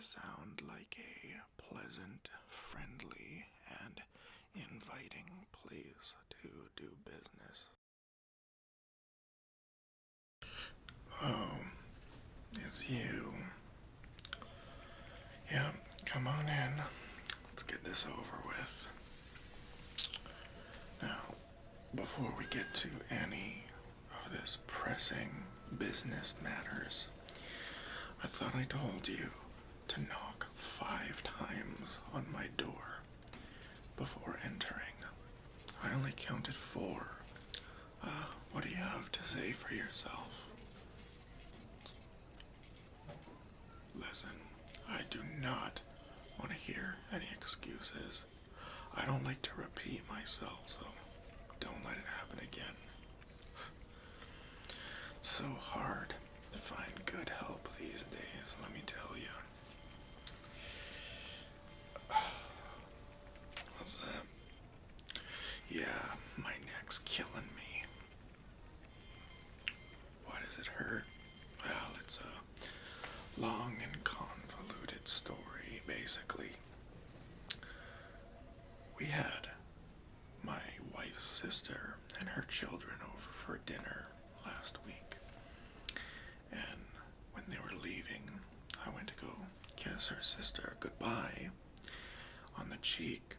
to sound like a pleasant, friendly, and inviting place to do business. Oh, it's you. Yeah, come on in. Let's get this over with. Now, before we get to any of this pressing business matters, I thought I told you to knock 5 times on my door before entering. I only counted 4. What do you have to say for yourself? Listen, I do not want to hear any excuses. I don't like to repeat myself, so don't let it happen again. It's so hard to find good help these days, let me tell you. What's that? Yeah, my neck's killing me. Why does it hurt? Well, it's a long and convoluted story, basically. We had my wife's sister and her children over for dinner last week. And when they were leaving, I went to go kiss her sister goodbye on the cheek.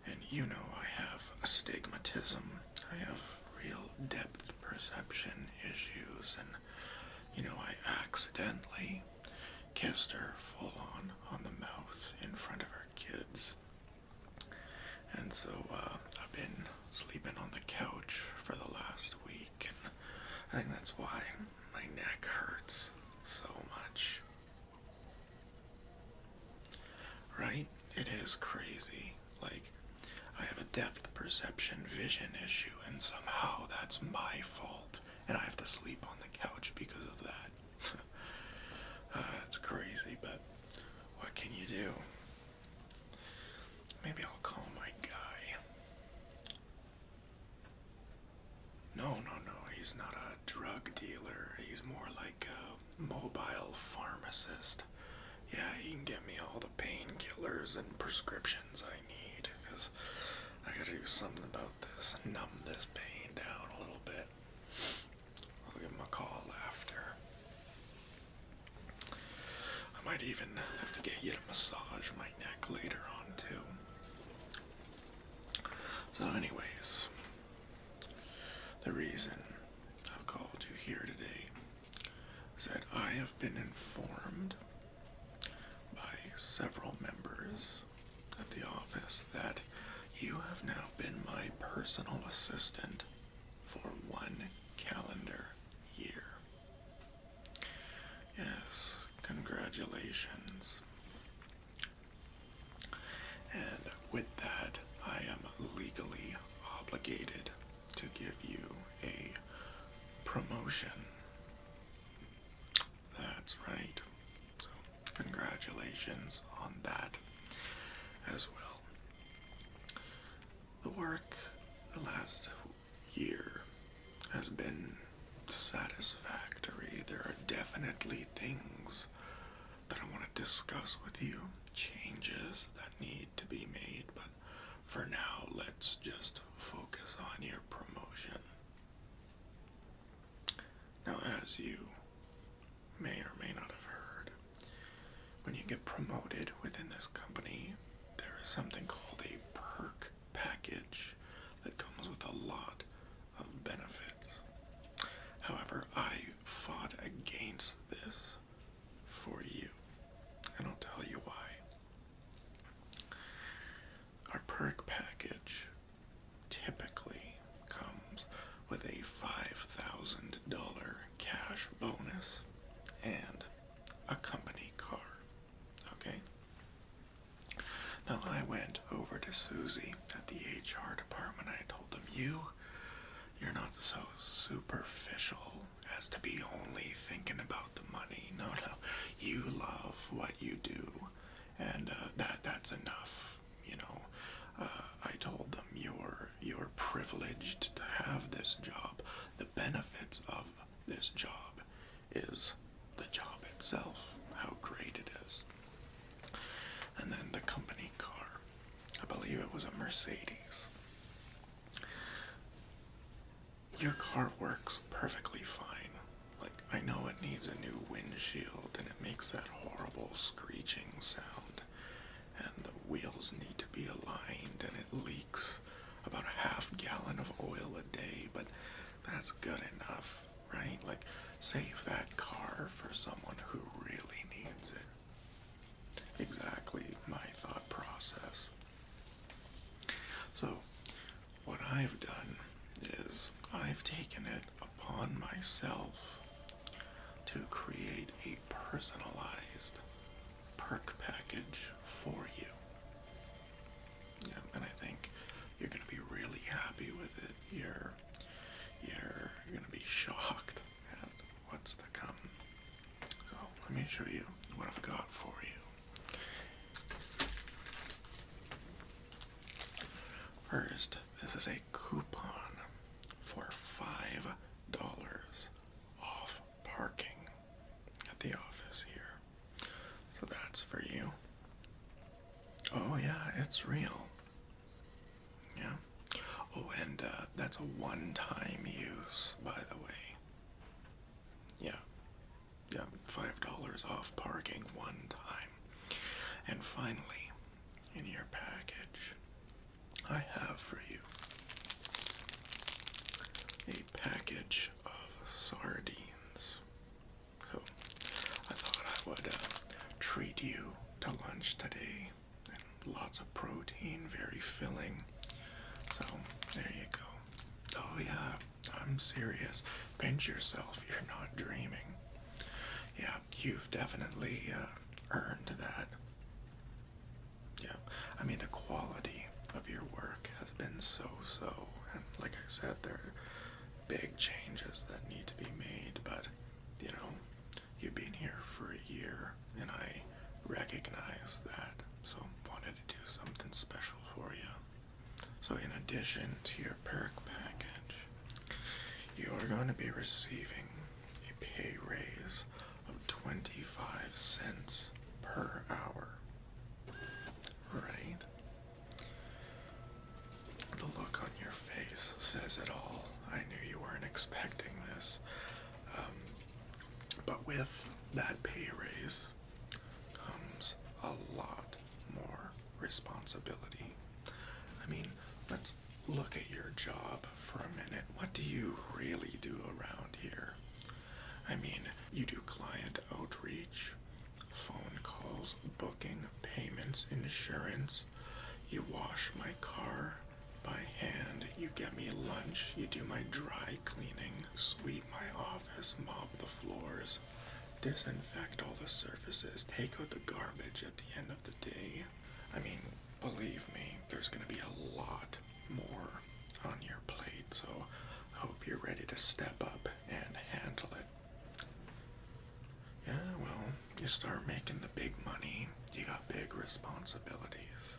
And you know I have astigmatism. I have real depth perception issues. And, I accidentally kissed her full on the mouth in front of her kids. And so I've been sleeping on the couch for the last week, and I think that's why my neck hurts so much. Right? It is crazy. Like, I have a depth perception vision issue, and somehow that's my fault, and I have to sleep on the couch because of that. It's crazy, but what can you do? Maybe I'll call my guy. No, he's not a drug dealer. He's more like a mobile pharmacist. Yeah, he can get me all the painkillers and prescriptions I need, because I gotta do something about this, numb this pain down a little bit. I'll give him a call after. I might even have to get you to massage my neck later on, too. So anyways, the reason I've called you here today is that I have been informed by several members at the office that you have now been my personal assistant for 1 calendar year. Yes, congratulations. And with that, I am legally obligated to give you a promotion. That's right. So, congratulations on that as well. The work the last year has been satisfactory. There are definitely things that I want to discuss with you, changes that need to be made, but for now, let's just focus on your promotion. Now, as you may or may not have heard, when you get promoted within this company, there is something called a perk package that comes with a lot of benefits. However, I fought against this for you, and I'll tell you why. Our perk package typically comes with a $5,000 cash bonus and a company car, okay? Now, I went over to Susie at the HR department. I told them, you're not so superficial as to be only thinking about the money. No, you love what you do, and that's enough. I told them you're privileged to have this job. The benefits of this job is the job itself, how great it is. Mercedes. Your car works perfectly fine. Like, I know it needs a new windshield and it makes that horrible screeching sound, and the wheels need to be aligned and it leaks about a half-gallon of oil a day, but that's good enough, right? Like, save that car for someone who really needs it. Exactly my thought process. So, what I've done is I've taken it upon myself to create a personalized perk package for you. Yeah, and I think you're gonna be really happy with it. You're gonna be shocked at what's to come. So let me show you what I've got for you. First, this is a coupon for $5 off parking at the office here. So that's for you. Oh yeah, it's real. Yeah. Oh, and that's a one-time use, by the way. Yeah. Yeah, $5 off parking one time. And finally, in your package, I have for you a package of sardines. So I thought I would treat you to lunch today. And lots of protein, very filling. So there you go. Oh yeah, I'm serious. Pinch yourself, you're not dreaming. Yeah, you've definitely earned that. Yeah, I mean, the quality of your work has been so-so, and like I said, there are big changes that need to be made, but, you know, you've been here for a year, and I recognize that, so wanted to do something special for you. So in addition to your perk package, you are going to be receiving a pay raise of 25 cents per hour. Right? The look on your face says it all. I knew you weren't expecting this. But with that pay raise comes a lot more responsibility. I mean, let's look at your job for a minute. What do you really do around here? I mean, you do client outreach, phone calls, booking, payments, insurance. You wash my car by hand. You get me lunch. You do my dry cleaning, sweep my office, mop the floors, disinfect all the surfaces, take out the garbage at the end of the day. I mean, believe me, there's going to be a lot more on your plate, so I hope you're ready to step up and handle it. Yeah, well, you start making the big money, you got big responsibilities.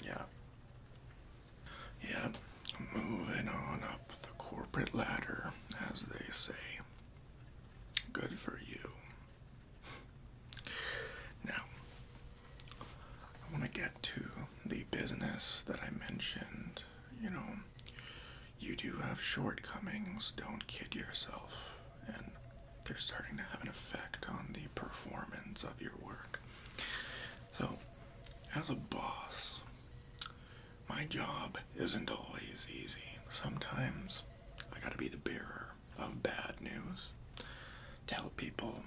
Yeah. Yeah, moving on up the corporate ladder, as they say. Good for you. Now, I want to get to the business that I mentioned. You know, you do have shortcomings, don't kid yourself, and they're starting to have an effect on the performance of your work. So, as a boss, my job isn't always easy. Sometimes I gotta be the bearer of bad news, tell people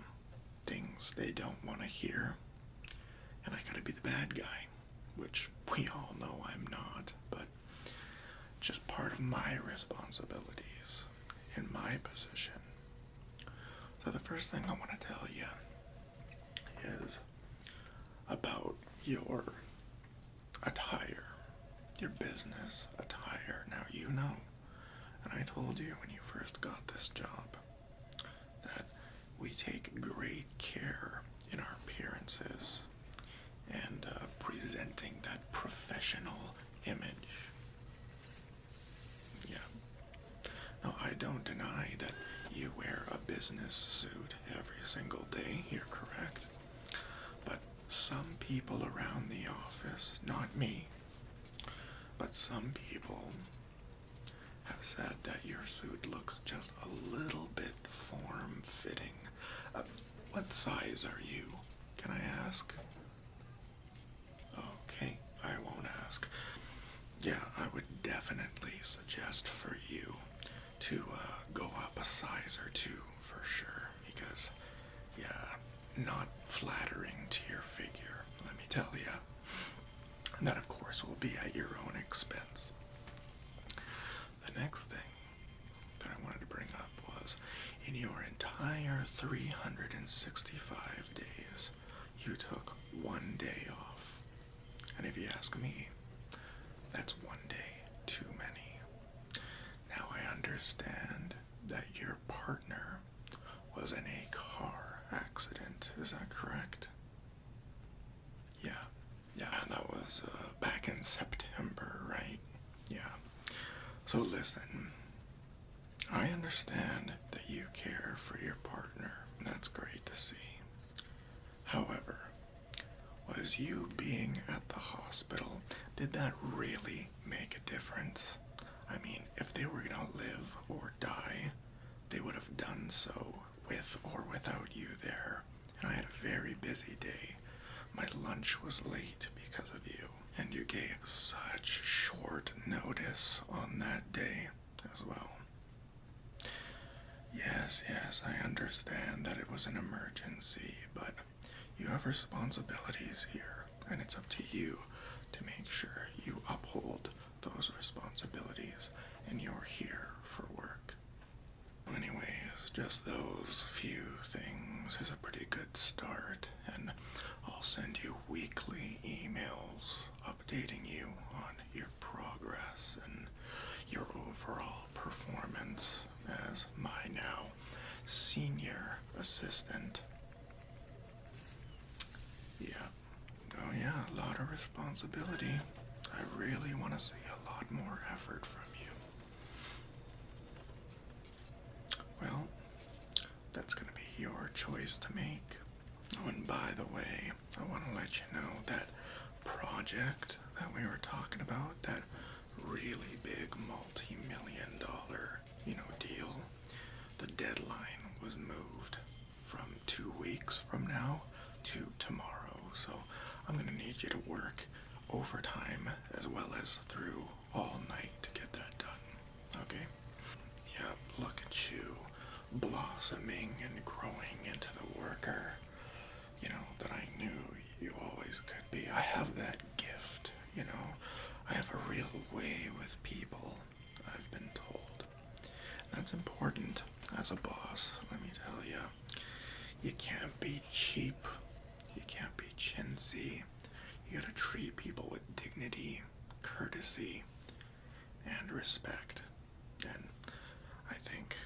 things they don't want to hear, and I gotta be the bad guy, which we all know I'm not, but just part of my responsibilities in my position. So the first thing I want to tell you is about your attire, your business attire. Now you know, and I told you when you first got this job, that we take great care in our appearances and presenting that professional image. Yeah. Now, I don't deny that you wear a business suit every single day, you're correct. But some people around the office, not me, But some people have said that your suit looks just a little bit form-fitting. What size are you? Can I ask? Okay, I won't ask. Yeah, I would definitely suggest for you to go up a size or two for sure, because, yeah, not flattering to your figure, let me tell you. And that, of course, will be at your own expense. The next thing that I wanted to bring up was, in your entire 365 days, you took one day off. And if you ask me, that's one day too many. Now I understand that your partner was in a car accident, is that correct? Yeah, and that was back in September, right? Yeah. So listen, I understand that you care for your partner. That's great to see. However, was you being at the hospital, did that really make a difference? I mean, if they were gonna live or die, they would have done so with or without you there. And I had a very busy day. My lunch was late because of you, and you gave such short notice on that day as well. Yes, I understand that it was an emergency, but you have responsibilities here, and it's up to you to make sure you uphold those responsibilities, and you're here for work. Anyways, just those few things is a pretty good start, and I'll send you weekly emails updating you on your progress and your overall performance as my now senior assistant. Yeah. Oh yeah, a lot of responsibility. I really want to see a lot more effort from you. Well, that's going to be your choice to make. Oh, and by the way, I want to let you know that project that we were talking about, that really big multi-million dollar, deal, the deadline was moved from 2 weeks from now to tomorrow. So I'm going to need you to work overtime as well as through all night to get that done. Okay? Yep, look at you blossoming and growing into the worker, that I knew you always could be. I have that gift, I have a real way with people, I've been told. That's important as a boss, let me tell you. You can't be cheap. You can't be chintzy. You gotta treat people with dignity, courtesy, and respect. And I think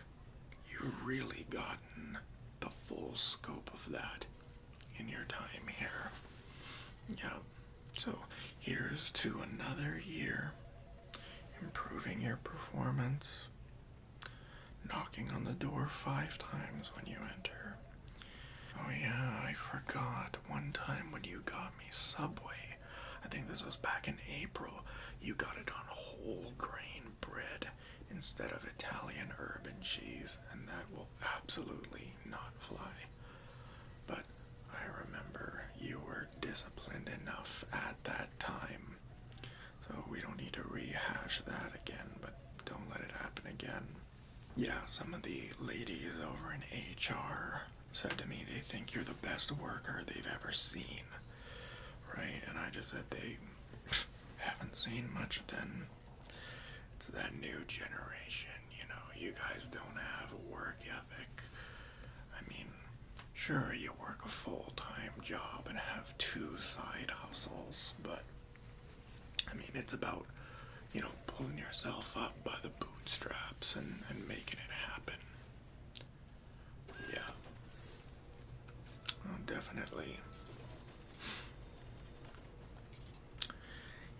you've really gotten the full scope of that in your time here. Yeah. So here's to another year, improving your performance, knocking on the door 5 times when you enter. Oh yeah, I forgot. One time when you got me Subway, I think this was back in April, you got it on whole grain bread instead of Italian herb and cheese, and that will absolutely not fly. But I remember you were disciplined enough at that time, so we don't need to rehash that again, but don't let it happen again. Yeah, some of the ladies over in HR said to me they think you're the best worker they've ever seen, right? And I just said they haven't seen much then. It's that new generation, you guys don't have a work ethic. I mean, sure, you work a full-time job and have 2 side hustles, but, I mean, it's about, pulling yourself up by the bootstraps and making it happen. Yeah. Oh, definitely.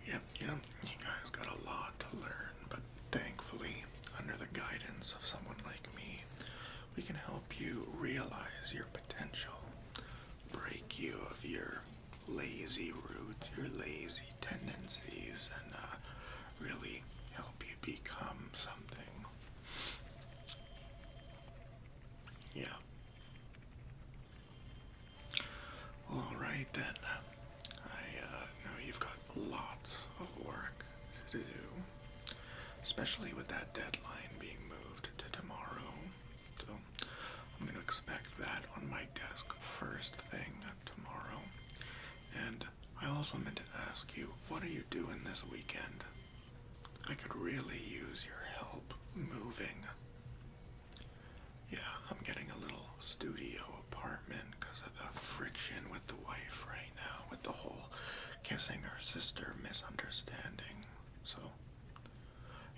Yep, you guys got a lot to learn, but thankfully, under the guidance of someone like me, we can help you realize your potential, break you of your lazy roots, your lazy tendencies, and really help you become something. Yeah. Well, alright then. I know you've got lots of work to do, especially with that deadline being moved to tomorrow. So I'm going to expect that on my desk first thing tomorrow. And I also meant to ask you, what are you doing this weekend? I could really use your help moving. Yeah, I'm getting a little studio apartment because of the friction with the wife right now, with the whole kissing her sister misunderstanding. So,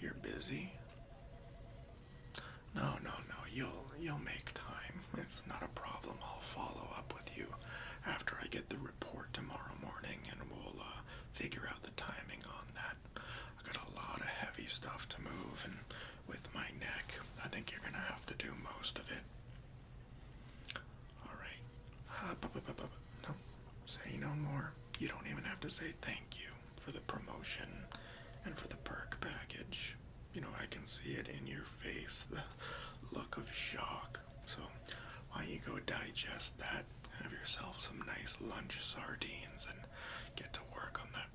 you're busy? No, no, no. You'll make time. It's not a problem. I'll follow up with you after I get the report tomorrow morning, and we'll figure out the timing on that. I got a lot of heavy stuff to move, and with my neck, I think you're gonna have to do most of it. All right. No, say no more. You don't even have to say thank you for the promotion and for the perk package. You know, I can see it in your face, the look of shock. So, why don't you go digest that, have yourself some nice lunch sardines, and get to work on that